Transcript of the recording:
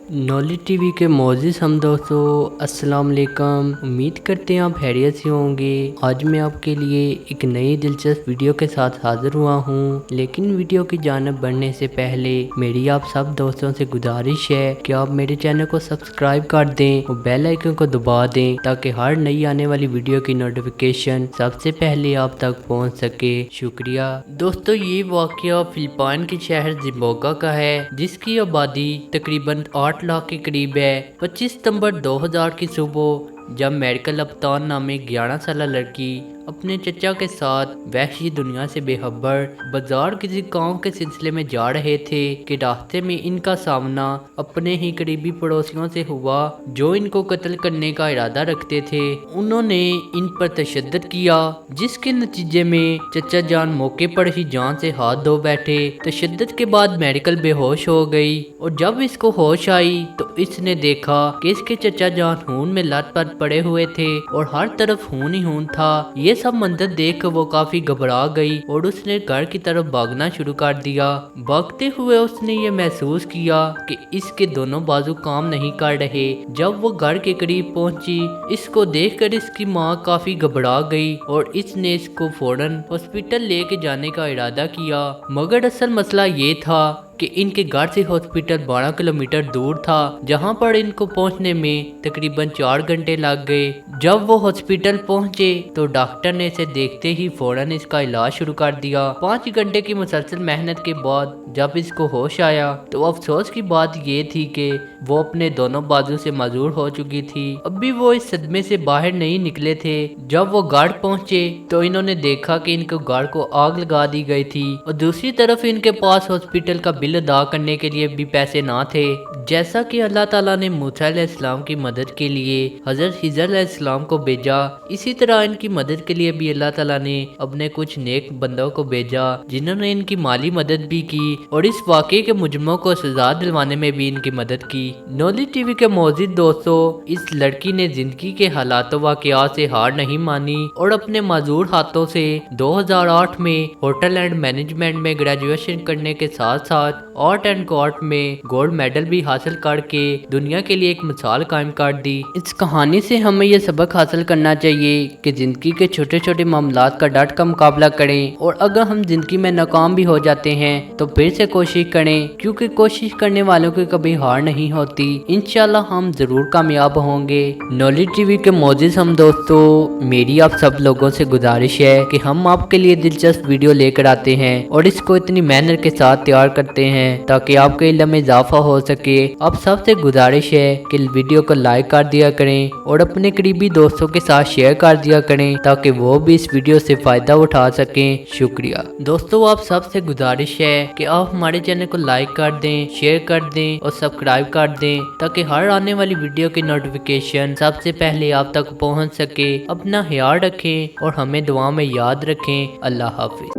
Knowledge TV के मोअज़्ज़िज़ हम दोस्तों अस्सलाम वालेकुम। उम्मीद करते हैं आप खैरियत से होंगे। आज मैं आपके लिए एक नई दिलचस्प वीडियो के साथ हाजिर हुआ हूँ, लेकिन वीडियो की जानिब बढ़ने से पहले मेरी आप सब दोस्तों से गुजारिश है कि आप मेरे चैनल को सब्सक्राइब कर दें और बेल आइकन को दबा दें ताकि हर नई आने वाली वीडियो की नोटिफिकेशन सबसे पहले आप तक पहुँच सके। शुक्रिया दोस्तों। ये वाक़या फिलिपाइन के शहर जिम्बोगा का है, जिसकी आबादी तकरीबन 8 लाख के करीब है। 25 सितंबर 2000 की सुबह जब मेडिकल अफ्तान नामे 11 साल लड़की अपने चचा के साथ वहशी दुनिया से बेखबर बाजार किसी काम के सिलसिले में जा रहे थे कि रास्ते में इनका सामना अपने ही करीबी पड़ोसियों से हुआ जो इनको कत्ल करने का इरादा रखते थे। उन्होंने इन पर तशद्दुद किया, जिसके नतीजे में चचा जान मौके पर ही जान से हाथ धो बैठे। तशद्दुद के बाद मेडिकल बेहोश हो गई और जब इसको होश आई तो इसने देखा कि इसके चचा जान खून में लथपथ पड़े हुए थे और हर तरफ खून ही खून था। ये सब मंजर देख कर वो काफी घबरा गई और उसने घर की तरफ भागना शुरू कर दिया। भागते हुए उसने ये महसूस किया कि इसके दोनों बाजू काम नहीं कर रहे। जब वो घर के करीब पहुंची, इसको देखकर इसकी माँ काफी घबरा गई और इसने इसको फौरन हॉस्पिटल लेके जाने का इरादा किया। मगर असल मसला ये था कि इनके घर से हॉस्पिटल 12 किलोमीटर दूर था, जहां पर इनको पहुंचने में तकरीबन 4 घंटे लग गए। जब वो हॉस्पिटल पहुंचे तो डॉक्टर ने इसे देखते ही फौरन इसका इलाज शुरू कर दिया। 5 घंटे की मुसलसल मेहनत के बाद जब इसको होश आया तो अफसोस की बात ये थी कि वो अपने दोनों बाजू से मजबूर हो चुकी थी। अभी वो इस सदमे से बाहर नहीं निकले थे। जब वो घर पहुंचे तो इन्होंने देखा कि इनके घर को आग लगा दी गई थी और दूसरी तरफ इनके पास हॉस्पिटल का बिल अदा करने के लिए भी पैसे ना थे। जैसा कि अल्लाह ताला ने मूसा अलैहिस्सलाम की मदद के लिए हजरत खिज़र अलैहिस्सलाम को भेजा, इसी तरह इनकी मदद के लिए भी अल्लाह ताला ने अपने कुछ नेक बंदों को भेजा, जिन्होंने इनकी माली मदद भी की और इस वाक़े के मुजरिमों को सजा दिलवाने में भी इनकी मदद की। नॉलेज टीवी के मोअज़्ज़िज़ दोस्तों, इस लड़की ने जिंदगी के हालातों वाक़यात से हार नहीं मानी और अपने मजदूर हाथों से 2008 में होटल एंड मैनेजमेंट में ग्रेजुएशन करने के साथ साथ आर्ट एंड क्राफ्ट में गोल्ड मेडल भी हासिल करके दुनिया के लिए एक मिसाल कायम कर दी। इस कहानी से हमें यह सबक हासिल करना चाहिए कि जिंदगी के छोटे छोटे मामलात का डट का मुकाबला करें और अगर हम जिंदगी में नाकाम भी हो जाते हैं तो फिर से कोशिश करें, क्योंकि कोशिश करने वालों की कभी हार नहीं होती। इंशाल्लाह हम जरूर कामयाब होंगे। नॉलेज टीवी के मोअज़्ज़िज़ हम दोस्तों, मेरी आप सब लोगों से गुजारिश है कि हम आपके लिए दिलचस्प वीडियो लेकर आते हैं और इसको इतनी मेहनत के साथ तैयार करते हैं ताकि आपके इल्म में इजाफा हो सके। आप सबसे गुजारिश है कि वीडियो को लाइक कर दिया करें और अपने करीबी दोस्तों के साथ शेयर कर दिया करें ताकि वो भी इस वीडियो से फायदा उठा सकें। शुक्रिया दोस्तों। आप सबसे गुजारिश है कि आप हमारे चैनल को लाइक कर दें, शेयर कर दें और सब्सक्राइब कर दें ताकि हर आने वाली वीडियो की नोटिफिकेशन सबसे पहले आप तक पहुंच सके। अपना ख्याल रखें और हमें दुआ में याद रखें। अल्लाह हाफिज।